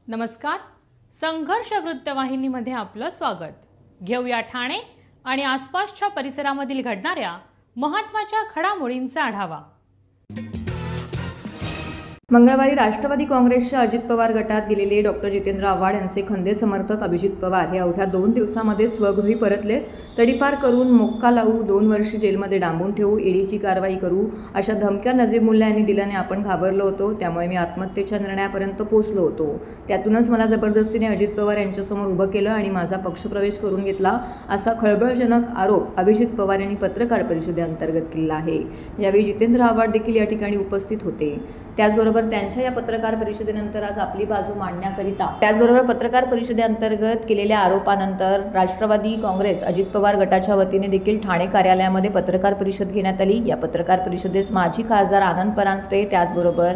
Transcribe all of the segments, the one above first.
नमस्कार. संघर्ष वृत्तवाहिनीमध्ये आपलं स्वागत. घेऊया ठाणे आणि आसपासच्या परिसरामधील घडणाऱ्या महत्त्वाच्या घडामोडींचा आढावा. मंगळवारी राष्ट्रवादी काँग्रेसच्या अजित पवार गटात गेलेले डॉक्टर जितेंद्र आव्हाड यांचे खंदे समर्थक अभिजित पवार हे अवघ्या 2 दिवसांमध्ये स्वगृही परतले. तडीपार करून मोक्का लावू, 2 वर्ष जेलमध्ये डांबून ठेवू, ईडीची कारवाई करू अशा धमक्या नजीब मुल्ला यांनी दिल्याने आपण घाबरलो होतो. त्यामुळे मी आत्महत्येच्या निर्णयापर्यंत पोहोचलो होतो. त्यातूनच मला जबरदस्तीने अजित पवार यांच्यासमोर उभं केलं आणि माझा पक्षप्रवेश करून घेतला असा खळबळजनक आरोप अभिजित पवार यांनी पत्रकार परिषदेअंतर्गत केला आहे. यावेळी जितेंद्र आव्हाड देखील या ठिकाणी उपस्थित होते. त्याचबरोबर त्यांच्या या पत्रकार परिषदेनंतर आज आपली बाजू मांडण्याकरिता पत्रकार परिषदेअंतर्गत केलेल्या आरोपानंतर राष्ट्रवादी काँग्रेस अजित पवार गटाच्या वतीने देखील ठाणे कार्यालयामध्ये पत्रकार परिषद घेण्यात आली. या पत्रकार परिषदेस माजी खासदार आनंद परांजपे, त्याचबरोबर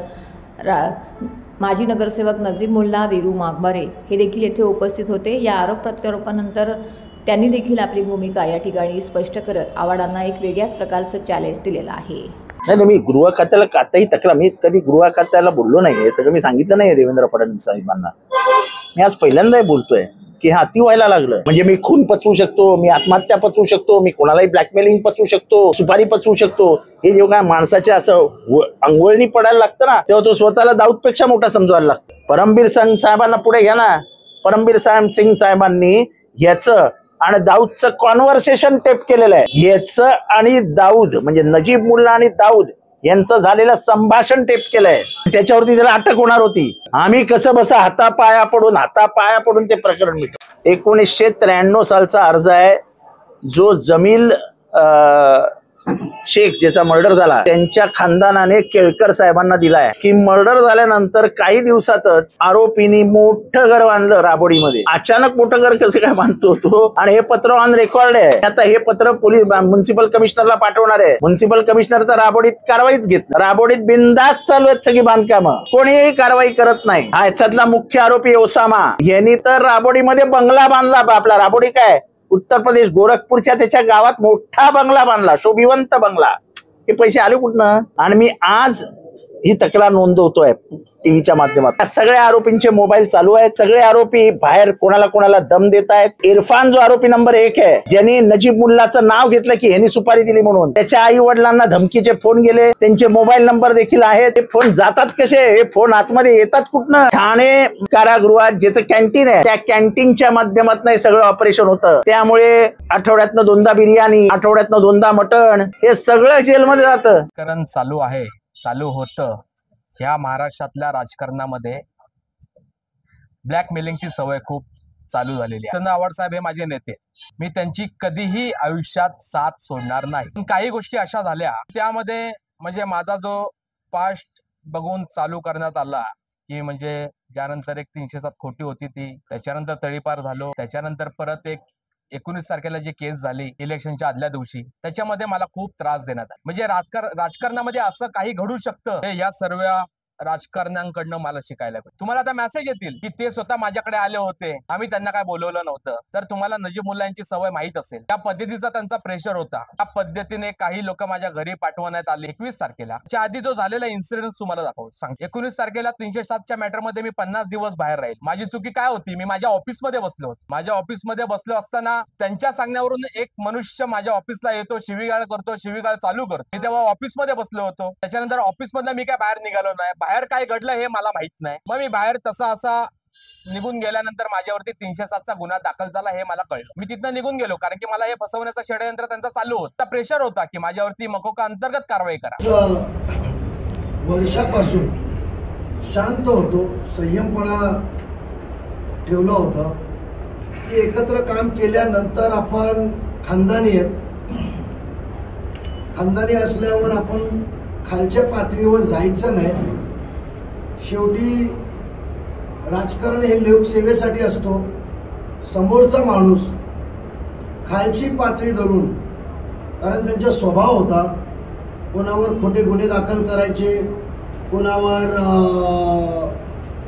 माजी नगरसेवक नजीब मुल्ला, वीरू माघबारे हे देखील येथे उपस्थित होते. या आरोप प्रत्यारोपानंतर त्यांनी देखील आपली भूमिका या ठिकाणी स्पष्ट करत आव्हाडांना एक वेगळ्याच प्रकारचं चॅलेंज दिलेलं आहे. नाही, मी गृह खात्याला आताही तक्रार, मी कधी गृह खात्याला बोललो नाही. हे सगळं मी सांगितलं नाही देवेंद्र फडणवीस साहेबांना. मी आज पहिल्यांदा बोलतोय की हा अति व्हायला लागलं. म्हणजे मी खून पचवू शकतो, मी आत्महत्या पचवू शकतो, मी कोणालाही ब्लॅकमेलिंग पचवू शकतो, सुपारी पचवू शकतो. हे जेव्हा माणसाच्या असं अंघोळणी पडायला लागतं ना, तेव्हा तो स्वतःला दाऊदपेक्षा मोठा समजायला लागतो. परमबीर सिंग साहेबांना पुढे घ्या ना. परमबीर सिंग साहेबांनी ह्याचं आणि दाऊदचं कॉन्व्हर्सेशन टेप केलेलं आहे. याचं आणि दाऊद म्हणजे नजीब मुल्ला आणि दाऊद यांचं झालेलं संभाषण टेप केलंय. त्याच्यावरती त्याला अटक होणार होती. आम्ही कसं बसा हातापाया पडून ते प्रकरण मिटवलं. 1993 सालचा अर्ज आहे जो जमील शेख ज्याचा मर्डर झाला त्यांच्या खानदानाने केळकर साहेबांना दिलाय की मर्डर झाल्यानंतर काही दिवसातच आरोपींनी मोठं घर बांधलं राबोडीमध्ये. अचानक मोठं घर कसं काय बांधतो तो? आणि हे पत्र ऑन रेकॉर्ड आहे. आता हे पत्र पोलीस म्युन्सिपल कमिशनरला पाठवणार आहे. म्युन्सिपल कमिशनर तर राबोडीत कारवाईच घेत नाही. राबोडीत बिनधास्त चालू आहेत सगळी बांधकामं, कोणीही कारवाई करत नाही. हा याच्यातला मुख्य आरोपी ओसामा यांनी तर राबोडीमध्ये बंगला बांधला. आपला राबोडी काय उत्तर प्रदेश गोरखपूरच्या त्याच्या गावात मोठा बंगला बांधला, शोभिवंत बंगला. हे पैसे आले कुठनं? आणि मी आज ही तक्रार नोंदवतोय टीव्हीच्या माध्यमातून. सगळ्या आरोपींचे मोबाईल चालू आहेत. सगळे आरोपी बाहेर कोणाला दम देत आहेत. इरफान जो आरोपी नंबर 1 आहे, ज्यांनी नजीब मुल्लाचं नाव घेतलं की ह्यांनी सुपारी दिली म्हणून, त्याच्या आई वडिलांना धमकीचे फोन गेले. त्यांचे मोबाईल नंबर देखील आहेत. ते फोन जातात कसे? हे फोन आतमध्ये येतात कुठनं? ठाणे कारागृहात ज्याचं कॅन्टीन आहे त्या कॅन्टीनच्या माध्यमातून हे सगळं ऑपरेशन होतं. त्यामुळे आठवड्यातनं 2दा बिर्याणी, आठवड्यातनं 2दा मटण, हे सगळं जेलमध्ये जातं. चालू होतं. ह्या महाराष्ट्रातल्या राजकारणामध्ये ब्लॅकमेलिंगची सवय खूप चालू झालेली आहे. जितेंद्र आव्हाड साहेब हे माझे नेते, मी त्यांची कधीही आयुष्यात साथ सोडणार नाही. काही गोष्टी अशा झाल्या त्यामध्ये म्हणजे माझा जो पास्ट बघून चालू करण्यात आला की म्हणजे ज्यानंतर एक 307 खोटी होती ती, त्याच्यानंतर तडीपार झालो, त्याच्यानंतर परत एक 19 तारखेला जी केस झाली इलेक्शनच्या आदल्या दिवशी, त्याच्यामध्ये मला खूप त्रास देण्यात आला. म्हणजे राजकारणामध्ये असं काही घडू शकतं हे या सर्व राजकारण्यांकडनं मला शिकायला पाहिजे. तुम्हाला आता मेसेज येतील की ते स्वतः माझ्याकडे आले होते, आम्ही त्यांना काय बोलवलं नव्हतं. तर तुम्हाला नजीब मुल्ला यांची सवय माहीत असेल. त्या पद्धतीचा त्यांचा प्रेशर होता. त्या पद्धतीने काही लोक माझ्या घरी पाठवण्यात आले 21 तारखेला. त्या आधी जो झालेला इन्सिडेंट तुम्हाला सांग. 19 तारखेला 307च्या मॅटरमध्ये मी 50 दिवस बाहेर राहील. माझी चुकी काय होती? मी माझ्या ऑफिसमध्ये बसलो होतो. माझ्या ऑफिसमध्ये बसलो असताना त्यांच्या सांगण्यावरून एक मनुष्य माझ्या ऑफिसला येतो, शिवीगाळ करतो, शिवीगाळ चालू करतो. मी तेव्हा ऑफिसमध्ये बसलो होतो. त्याच्यानंतर ऑफिसमधनं मी काय बाहेर निघालो नाही. बाहेर काय घडलं हे मला माहित नाही. मग मी बाहेर असा निघून गेल्यानंतर माझ्यावरती 307चा गुन्हा दाखल झाला हे मला कळलं. मी तिथनं निघून गेलो कारण की मला हे फसवण्याचं षडयंत्र त्यांचा चालू होता. प्रेशर होता की माझ्यावरती मकोका अंतर्गत कारवाई करा. वर्षापासून शांत होतो, संयमपणा ठेवला होता की एकत्र काम केल्यानंतर आपण खानदानी असल्यावर आपण खालच्या पातळीवर जायचं नाही. शेवटी राजकारण हे लोकसेवेसाठी असतो. समोरचा माणूस खालची पातळी धरून, कारण त्यांचा स्वभाव होता कोणावर खोटे गुन्हे दाखल करायचे, कोणावर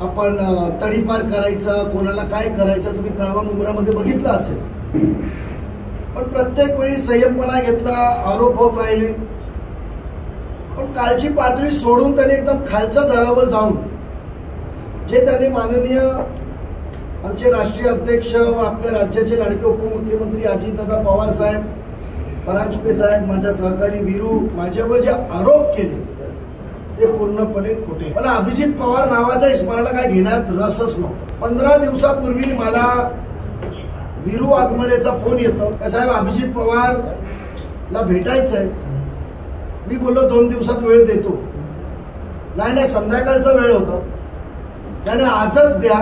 आपण तडीपार करायचा, कोणाला काय करायचं तुम्ही कळवा मुंबरामध्ये बघितलं असेल. पण प्रत्येक वेळी संयमपणा घेतला, आरोप होत राहिले. पण कालची पातळी सोडून त्यांनी एकदम खालच्या दरावर जाऊन जे त्यांनी माननीय आमचे राष्ट्रीय अध्यक्ष व आपल्या राज्याचे लाडके उपमुख्यमंत्री अजितदादा पवार साहेब, परांजपे साहेब, माझ्या सहकारी वीरू माझ्यावर जे आरोप केले ते पूर्णपणे खोटे. मला अभिजित पवार नावाचा स्मरणाला काय घेण्यात रसच नव्हता. 15 दिवसापूर्वी मला वीरू आगमरेचा फोन येतो का साहेब अभिजित पवारला भेटायचंय. मी बोललो 2 दिवसात वेळ देतो. नाही संध्याकाळचा वेळ होता. त्याने आजच द्या,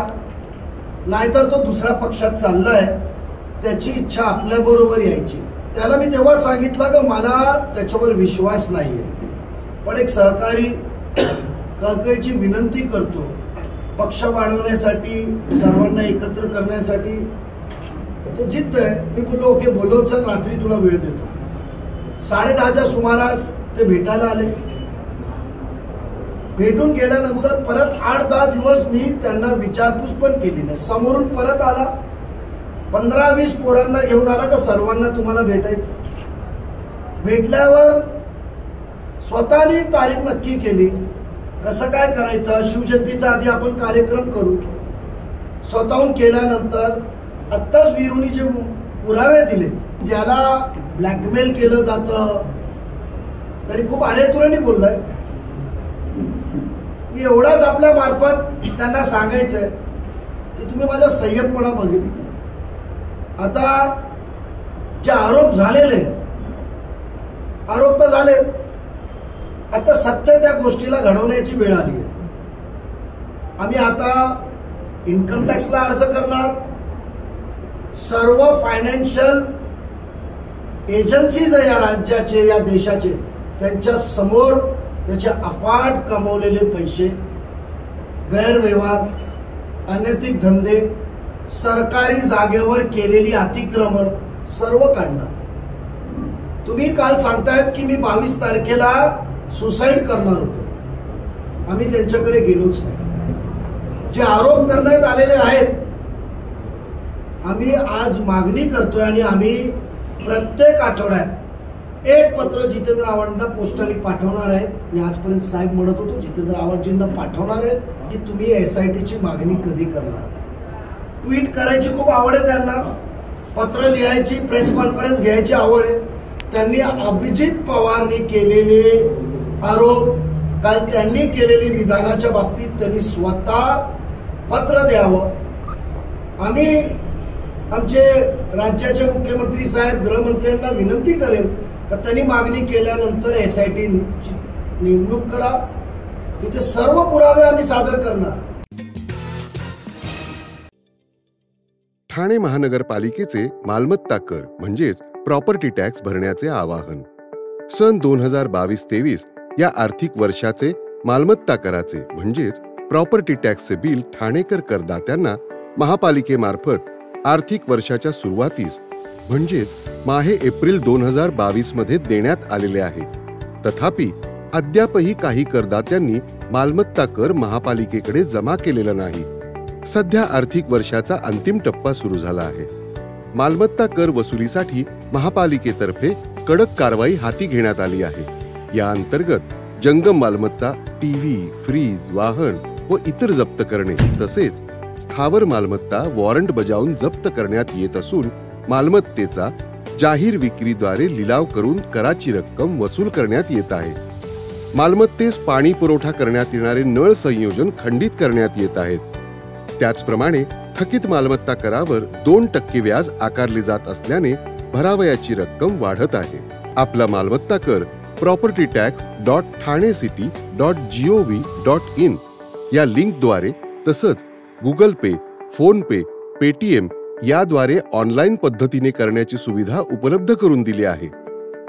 नाहीतर तो दुसऱ्या पक्षात चाललाय, त्याची इच्छा आपल्या बरोबर यायची. त्याला मी तेव्हा सांगितलं का मला त्याच्यावर विश्वास नाहीये, पण एक सहकारी कळकळीची विनंती करतो, पक्ष वाढवण्यासाठी सर्वांना एकत्र करण्यासाठी तो जिद्द आहे. मी बोललो ओके बोलव, चल रात्री तुला वेळ देतो. 10:30च्या सुमारास ते भेटायला आले. भेटून गेल्यानंतर परत 8-10 दिवस मी त्यांना विचारपूस पण केली नाही. समोरून परत आला, 15-20 पोरांना घेऊन आला का सर्वांना तुम्हाला भेटायचं. भेटल्यावर स्वतःने तारीख नक्की केली, कसं काय करायचं, शिवजयंतीच्या आधी आपण कार्यक्रम करू. स्वतःहून केल्यानंतर आत्ताच वीरूनी जे पुरावे दिले, ज्याला ब्लॅकमेल केलं जातं तरी खूप अरेतुराने बोललाय. मी एवढाच आपल्या मार्फत त्यांना सांगायचंय की तुम्ही माझा संयमपणा बघितला. आता जे आरोप झालेले, आरोप तर झाले, आता सत्य त्या गोष्टीला घडवण्याची वेळ आली आहे. आम्ही आता इन्कम टॅक्सला अर्ज करणार. सर्व फायनान्शियल एजन्सीज आहे या राज्याचे, या देशाचे, त्यांच्या समोर त्याचे अफाट कमवलेले पैसे, गैरव्यवहार, अनैतिक धंदे, सरकारी जागेवर केलेली अतिक्रमण सर्व काढणार. तुम्ही काल सांगतायत की मी 22 तारखेला सुसाईड करणार होतो. आम्ही त्यांच्याकडे गेलोच नाही. जे आरोप करण्यात आलेले आहेत, आम्ही आज मागणी करतोय आणि आम्ही प्रत्येक आठवड्यात एक पत्र जितेंद्र आव्हाडांना पोस्टाने पाठवणार आहे. मी आजपर्यंत साहेब म्हणत होतो जितेंद्र आव्हाडजींना पाठवणार आहे की तुम्ही SITची मागणी कधी करणार. ट्विट करायची खूप आवड आहे त्यांना, पत्र लिहायची, प्रेस कॉन्फरन्स घ्यायची आवड आहे. त्यांनी अभिजित पवारनी केलेले आरोप, काल त्यांनी केलेली विधानाच्या बाबतीत त्यांनी स्वतः पत्र द्यावं. आम्ही आमचे राज्याचे मुख्यमंत्री साहेब, गृहमंत्र्यांना विनंती करेल का त्यांनी मागणी केल्यानंतर SIT नेमणूक करा. तिथे सर्व पुरावे आम्ही सादर करणार. ठाणे महानगरपालिकेचे मालमत्ता कर म्हणजेच प्रॉपर्टी टॅक्स भरण्याचे आवाहन. सन 2022-23 या आर्थिक वर्षाचे मालमत्ता कराचे म्हणजेच प्रॉपर्टी टॅक्सचे बिल ठाणेकर करदात्यांना महापालिकेमार्फत आर्थिक वर्षाच्या सुरुवातीस म्हणजेच माहे एप्रिल 2022 मध्ये देण्यात आलेले आहे. तथापि अद्यापही काही करदात्यांनी मालमत्ता कर महापालिकेकडे जमा केलेला नाही. सध्या आर्थिक वर्षाचा अंतिम टप्पा सुरू झाला आहे. मालमत्ता कर वसुलीसाठी महापालिकेतर्फे कडक कारवाई हाती घेण्यात आली आहे. या अंतर्गत जंगम मालमत्ता, टीव्ही, फ्रीज, वाहन व इतर जप्त करणे तसेच स्थावर मालमत्ता वॉरंट बजावून जप्त करण्यात येत असून मालमत्तेचा जाहीर विक्रीद्वारे लिलाव करून कराची रक्कम वसूल करण्यात येत आहे. मालमत्तेस पाणी पुरवठा करण्यात येणारे नळ संयोजन खंडित करण्यात येत आहेत. त्याचप्रमाणे थकीत मालमत्ता करावर 2% व्याज आकारले जात असल्याने भरावयाची रक्कम वाढत आहे. आपला मालमत्ता कर propertytax.thanecity.gov.in या लिंकद्वारे तसंच गुगल पे, फोन पे, पेटीएम याद्वारे ऑनलाईन पद्धतीने करण्याची सुविधा उपलब्ध करून दिली आहे.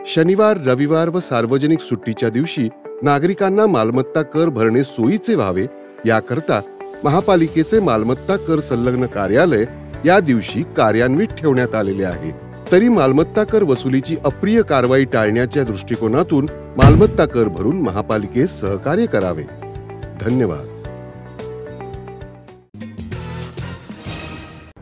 शनिवार, रविवार व सार्वजनिक सुट्टीच्या दिवशी नागरिकांना मालमत्ता कर भरणे सोयीचे व्हावे याकरता महापालिकेचे मालमत्ता कर संलग्न कार्यालय या दिवशी कार्यान्वित ठेवण्यात आलेले आहे. तरी मालमत्ता कर वसुलीची अप्रिय कारवाई टाळण्याच्या दृष्टिकोनातून मालमत्ता कर भरून महापालिकेस सहकार्य करावे. धन्यवाद.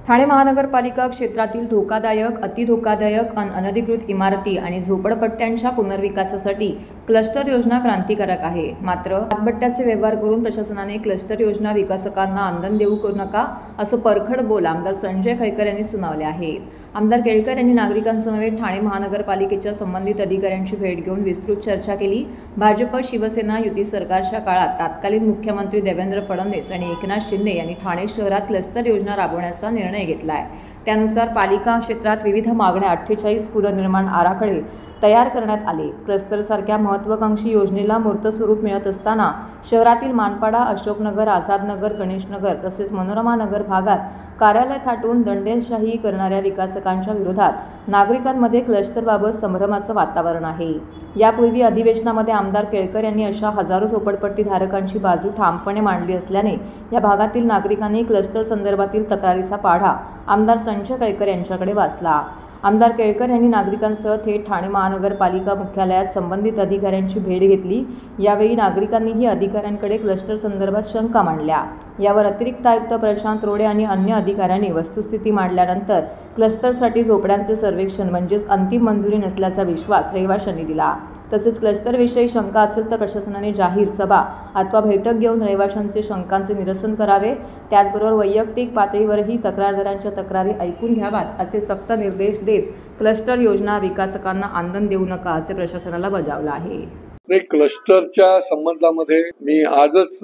ठाणे महानगरपालिका क्षेत्रातील धोकादायक, अतिधोकादायक अनधिकृत इमारती आणि झोपडपट्ट्यांच्या पुनर्विकासासाठी क्लस्टर योजना क्रांतिकारक आहे. मात्र हातबट्ट्याचे व्यवहार करून प्रशासनाने क्लस्टर योजना विकासकांना आंदण देऊ नका असं परखड बोल आमदार संजय केळकर यांनी सुनावले आहेत. आमदार केळकर यांनी नागरिकांसमवेत ठाणे महानगरपालिकेच्या संबंधित अधिकाऱ्यांची भेट घेऊन विस्तृत चर्चा केली. भाजप शिवसेना युती सरकारच्या काळात तत्कालीन मुख्यमंत्री देवेंद्र फडणवीस आणि एकनाथ शिंदे यांनी ठाणे शहरात क्लस्टर योजना राबवण्याचा निर्णय घेतला आहे. त्यानुसार पालिका क्षेत्रात विविध मागण्या 48 पुनर्निर्माण आराखडे तयार करण्यात आले. क्लस्टरसारख्या महत्त्वाकांक्षी योजनेला मूर्त स्वरूप मिळत असताना शहरातील मानपाडा, अशोकनगर, आझादनगर, गणेशनगर तसेच मनोरमा नगर भागात कार्यालय थाटून दंडेलशाही करणाऱ्या विकासकांच्या विरोधात नागरिकांमध्ये क्लस्टरबाबत संभ्रमाचं वातावरण आहे. यापूर्वी अधिवेशनामध्ये आमदार केळकर यांनी अशा हजारो झोपडपट्टी धारकांची बाजू ठामपणे मांडली असल्याने या भागातील नागरिकांनी क्लस्टर संदर्भातील तक्रारीचा पाढा आमदार संजय केळकर यांच्याकडे वाचला. आमदार केळकर यांनी नागरिकांसह थेट ठाणे महानगरपालिका मुख्यालयात संबंधित अधिकाऱ्यांची भेट घेतली. यावेळी नागरिकांनीही अधिकाऱ्यांकडे क्लस्टर संदर्भात शंका मांडल्या. यावर अतिरिक्त आयुक्त प्रशांत रोडे आणि अन्य अधिकाऱ्यांनी वस्तुस्थिती मांडल्यानंतर क्लस्टरसाठी झोपड्यांचे सर्वेक्षण म्हणजेच अंतिम मंजुरी नसल्याचा विश्वास रहिवाशांनी दिला. तसेच क्लस्टरविषयी शंका असेल तर प्रशासनाने जाहीर सभा अथवा बैठक घेऊन रहिवाशांचे शंकांचे निरसन करावे. त्याचबरोबर वैयक्तिक पातळीवरही तक्रारदारांच्या तक्रारी ऐकून घ्याव्यात असे सक्त निर्देश देत क्लस्टर योजना विकासकांना आंदण देऊ नका असे प्रशासनाला बजावलं आहे. क्लस्टरच्या संबंधामध्ये मी आजच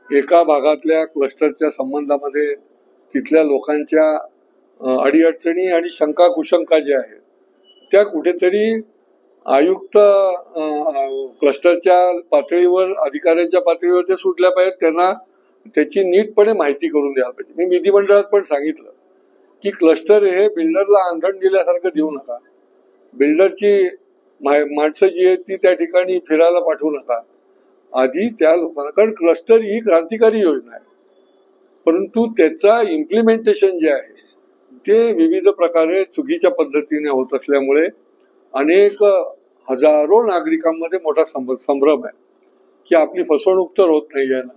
एका भागातल्या क्लस्टरच्या संबंधामध्ये तिथल्या लोकांच्या अडीअडचणी आणि शंका कुशंका ज्या आहेत त्या कुठेतरी आयुक्त क्लस्टरच्या पातळीवर, अधिकाऱ्यांच्या पातळीवर ते सुटल्या पाहिजेत. त्यांना त्याची नीटपणे माहिती करून द्यायला पाहिजे. मी विधिमंडळात पण सांगितलं की क्लस्टर हे बिल्डरला आंधण दिल्यासारखं देऊ नका. बिल्डरची माणसं जी आहेत ती त्या ठिकाणी फिरायला पाठवू नका. आधी त्या लोकांना, कारण क्लस्टर ही क्रांतिकारी योजना आहे, परंतु त्याचा इम्प्लिमेंटेशन जे आहे ते विविध प्रकारे चुकीच्या पद्धतीने होत असल्यामुळे अनेक हजारो नागरिकांमध्ये मोठा संभ्रम आहे की आपली फसवणूक तर होत नाही आहे ना.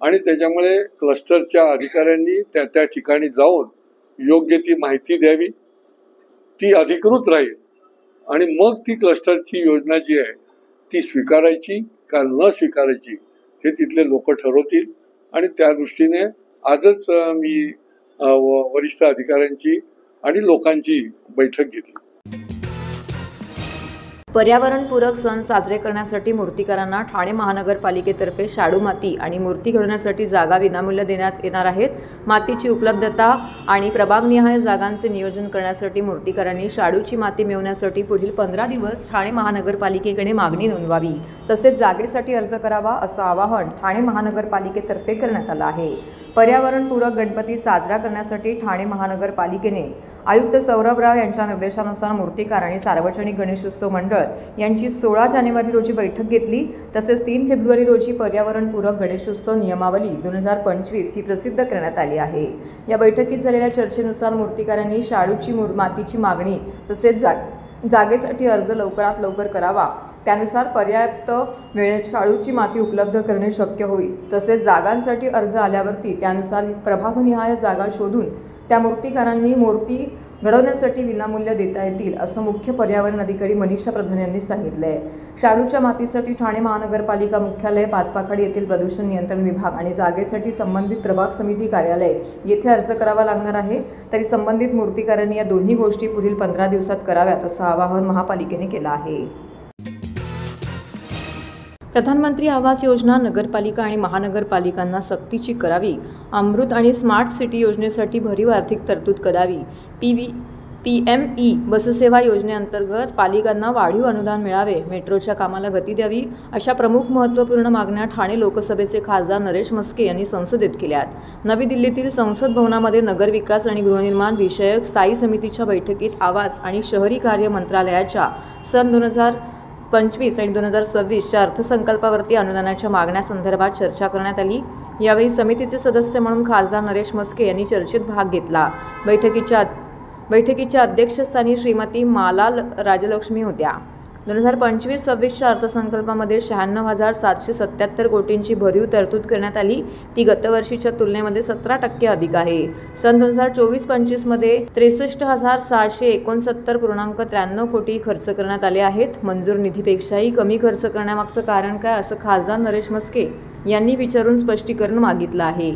आणि त्याच्यामुळे क्लस्टरच्या अधिकाऱ्यांनी त्या ठिकाणी जाऊन योग्य ती माहिती द्यावी, ती अधिकृत राहील आणि मग ती क्लस्टरची योजना जी आहे ती स्वीकारायची का न स्वीकारायची हे तिथले लोक ठरवतील. आणि त्या दृष्टीने आजच मी वरिष्ठ अधिकाऱ्यांची आणि लोकांची बैठक घेतली. पर्यावरणपूरक सण साजरे करण्यासाठी मूर्तिकारांना ठाणे महानगरपालिकेतर्फे शाडू माती आणि मूर्ती घडवण्यासाठी जागा विनामूल्य देण्यात येणार आहेत. मातीची उपलब्धता आणि प्रभागनिहाय जागांचे नियोजन करण्यासाठी मूर्तिकारांनी शाडूची माती मिळवण्यासाठी पुढील 15 दिवस ठाणे महानगरपालिकेकडे मागणी नोंदवावी, तसेच जागेसाठी अर्ज करावा असं आवाहन ठाणे महानगरपालिकेतर्फे करण्यात आलं आहे. पर्यावरणपूरक गणपती साजरा करण्यासाठी ठाणे महानगरपालिकेने आयुक्त सौरभ राव यांच्या निर्देशानुसार मूर्तिकार आणि सार्वजनिक गणेशोत्सव मंडळ यांची 16 जानेवारी रोजी बैठक घेतली. तसेच 3 फेब्रुवारी रोजी पर्यावरणपूरक गणेशोत्सव नियमावली 2025 ही प्रसिद्ध करण्यात आली आहे. या बैठकीत झालेल्या चर्चेनुसार मूर्तिकारांनी शाडूची मातीची मागणी तसेच जागेसाठी अर्ज लवकरात लवकर करावा. त्यानुसार पर्याप्त वेळेत शाडूची माती उपलब्ध करणे शक्य होईल. तसेच जागांसाठी अर्ज आल्यावरती त्यानुसार प्रभागनिहाय जागा शोधून त्या मूर्तिकारांनी मूर्ती घडवण्यासाठी विनामूल्य देता येतील असं मुख्य पर्यावरण अधिकारी मनीषा प्रधान यांनी सांगितलं आहे. शाडूच्या मातीसाठी ठाणे महानगरपालिका मुख्यालय, पाचपाखाडी येथील प्रदूषण नियंत्रण विभाग आणि जागेसाठी संबंधित प्रभाग समिती कार्यालय येथे अर्ज करावा लागणार आहे. तरी संबंधित मूर्तिकारांनी या दोन्ही गोष्टी पुढील 15 दिवसात कराव्यात असं आवाहन महापालिकेने केलं आहे. प्रधानमंत्री आवास योजना नगरपालिका आणि महानगरपालिकांना सक्तीची करावी. अमृत आणि स्मार्ट सिटी योजनेसाठी भरीव आर्थिक तरतूद करावी. PME बससेवा योजनेअंतर्गत पालिकांना वाढीव अनुदान मिळावे. मेट्रोच्या कामाला गती द्यावी. अशा प्रमुख महत्त्वपूर्ण मागण्या ठाणे लोकसभेचे खासदार नरेश म्हस्के यांनी संसदेत केल्यात. नवी दिल्लीतील संसद भवनामध्ये नगरविकास आणि गृहनिर्माण विषयक स्थायी समितीच्या बैठकीत आवास आणि शहरी कार्य मंत्रालयाच्या सन 2025 आणि 2026च्या अर्थसंकल्पावरती अनुदानाच्या मागण्यासंदर्भात चर्चा करण्यात आली. यावेळी समितीचे सदस्य म्हणून खासदार नरेश म्हस्के यांनी चर्चेत भाग घेतला. बैठकीच्या अध्यक्षस्थानी श्रीमती माला राजलक्ष्मी होत्या. 2025-26च्या अर्थसंकल्पामध्ये 96,777 कोटींची भरीव तरतूद करण्यात आली. ती गतवर्षीच्या तुलनेमध्ये 17% अधिक आहे. सन 2024-25 मध्ये 63,769.93 कोटी खर्च करण्यात आले आहेत. मंजूर निधीपेक्षाही कमी खर्च करण्यामागचं कारण काय, असं खासदार नरेश म्हस्के यांनी विचारून स्पष्टीकरण मागितलं आहे.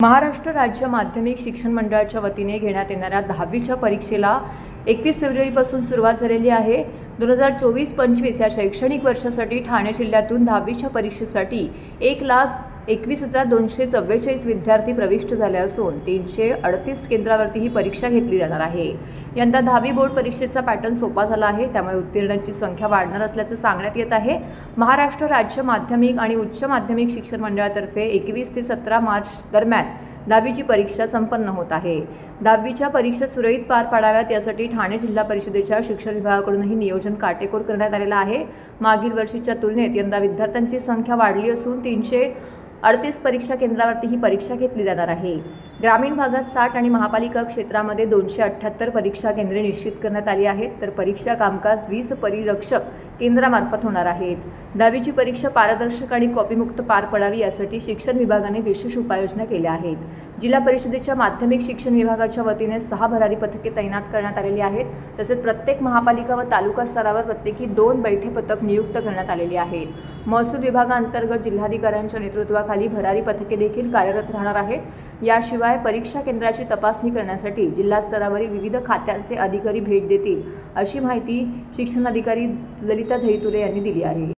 महाराष्ट्र राज्य माध्यमिक शिक्षण मंडळाच्या वतीने घेण्यात येणाऱ्या 10वीच्या परीक्षेला 21 फेब्रुवारीपासून सुरुवात झालेली आहे. 2024-25 या शैक्षणिक वर्षासाठी ठाणे जिल्ह्यातून 10वीच्या परीक्षेसाठी 1,21,244 विद्यार्थी प्रविष्ट झाले असून 338 केंद्रावरती ही परीक्षा घेतली जाणार आहे. यंदा 10वी बोर्ड परीक्षेचा पॅटर्न सोपा झाला आहे, त्यामुळे उत्तीर्णांची संख्या वाढणार असल्याचं सांगण्यात येत आहे. महाराष्ट्र राज्य माध्यमिक आणि उच्च माध्यमिक शिक्षण मंडळातर्फे 21 ते 17 मार्च दरम्यान 10वीची परीक्षा संपन्न होत आहे. 10वीच्या परीक्षा सुरळीत पार पाडाव्यात यासाठी ठाणे जिल्हा परिषदेच्या शिक्षण विभागाकडूनही नियोजन काटेकोर करण्यात आलेलं आहे. मागील वर्षीच्या तुलनेत यंदा विद्यार्थ्यांची संख्या वाढली असून 338 परीक्षा केंद्रावरती ही परीक्षा घेतली जाणार आहे. ग्रामीण भागात 60 आणि महापालिका क्षेत्रामध्ये 278 परीक्षा केंद्रे निश्चित करण्यात आली आहेत. तर परीक्षा कामकाज 20 परिरक्षक केंद्रामार्फत होणार आहेत. 10वीची परीक्षा पारदर्शक आणि कॉपीमुक्त पार पडावी यासाठी शिक्षण विभागाने विशेष उपाययोजना केल्या आहेत. जिल्हा परिषदेच्या माध्यमिक शिक्षण विभागाच्या वतीने 6 भरारी पथके तैनात करण्यात आलेली आहेत. तसेच प्रत्येक महापालिका व तालुका स्तरावर प्रत्येकी 2 बैठे पथक नियुक्त करण्यात आलेली आहेत. महसूल विभागाअंतर्गत जिल्हाधिकाऱ्यांच्या नेतृत्वाखाली भरारी पथके देखील कार्यरत राहणार आहेत. याशिवाय परीक्षा केंद्राची तपासणी करण्यासाठी जिल्हा स्तरावरील विविध खात्यांचे अधिकारी भेट देतील, अशी माहिती शिक्षणाधिकारी ललिता झैतुले यांनी दिली आहे.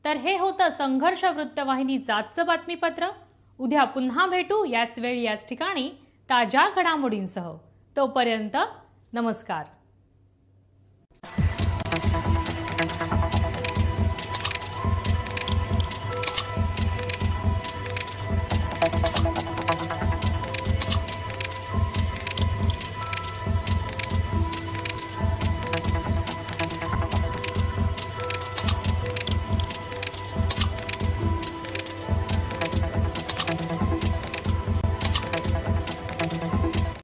तर हे होतं संघर्ष वृत्तवाहिनीचं आजचं बातमीपत्र. उद्या पुन्हा भेटू याच वेळी याच ठिकाणी ताज्या घडामोडींसह. तोपर्यंत नमस्कार.